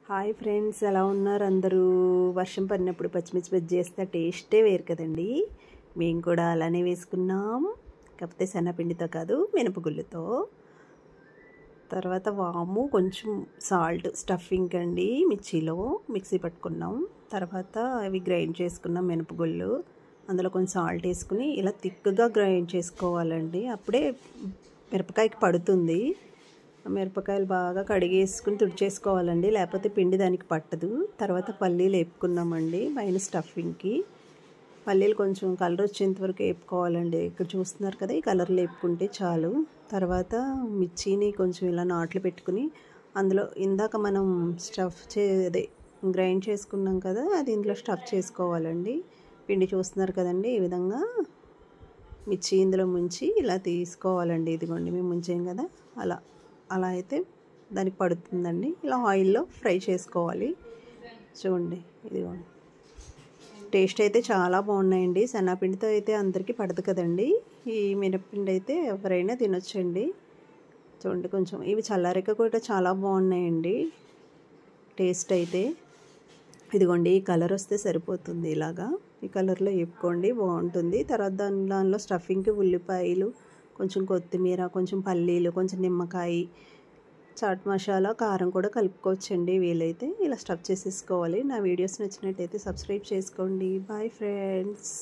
Hi friends, ఎలా ఉన్నారు అందరూ? వర్షం పడినప్పుడు పచ్చిమిర్చి బజ్జీ చేస్తే టేస్టే వేరు కదండి. మేము కూడా అలానే వేసుకున్నాం, కాకపోతే శనగపిండితో కాదు, మినపగుళ్ళతో. తర్వాత వాము, కొంచెం సాల్ట్, స్టఫింగ్ అండి మిర్చిలో మిక్సీ పట్టుకున్నాం. తర్వాత అవి గ్రైండ్ చేసుకున్నాం మినపగుళ్ళు, అందులో కొంచెం సాల్ట్ వేసుకుని ఇలా థిక్గా గ్రైండ్ చేసుకోవాలండి. అప్పుడే మిరపకాయకి పడుతుంది. మిరపకాయలు బాగా కడిగేసుకుని తుడిచేసుకోవాలండి, లేకపోతే పిండి దానికి పట్టదు. తర్వాత పల్లీలు వేపుకున్నామండి పైన స్టఫింగ్కి. పల్లీలు కొంచెం కలర్ వచ్చేంత వరకు వేపుకోవాలండి. ఇక్కడ చూస్తున్నారు కదా, ఈ కలర్లో వేపుకుంటే చాలు. తర్వాత మిర్చిని కొంచెం ఇలా నాట్లు పెట్టుకుని అందులో ఇందాక మనం అదే గ్రైండ్ చేసుకున్నాం కదా, అది ఇందులో స్టఫ్ చేసుకోవాలండి. పిండి చూస్తున్నారు కదండి, ఈ విధంగా మిర్చి ఇందులో ముంచి ఇలా తీసుకోవాలండి. ఇదిగోండి, మేము ముంచాం కదా, అలా అయితే దానికి పడుతుందండి. ఇలా ఆయిల్లో ఫ్రై చేసుకోవాలి. చూడండి, ఇదిగోండి. టేస్ట్ అయితే చాలా బాగున్నాయండి. శనగపిండితో అయితే అందరికీ పడదు కదండి, ఈ మినప్పిండి అయితే ఎవరైనా తినొచ్చండి. చూడండి, కొంచెం ఇవి చల్లారాక కూడా చాలా బాగున్నాయండి టేస్ట్ అయితే. ఇదిగోండి, ఈ కలర్ వస్తే సరిపోతుంది. ఇలాగా ఈ కలర్లో వేపుకోండి, బాగుంటుంది. తర్వాత దానిలో స్టఫింగ్కి ఉల్లిపాయలు, కొంచెం కొత్తిమీర, కొంచెం పల్లీలు, కొంచెం నిమ్మకాయ, చాట్ మసాలా, కారం కూడా కలుపుకోవచ్చండి వీలైతే. ఇలా స్టఫ్ చేసేసుకోవాలి. నా వీడియోస్ నచ్చినట్టయితే సబ్స్క్రైబ్ చేసుకోండి. Bye friends.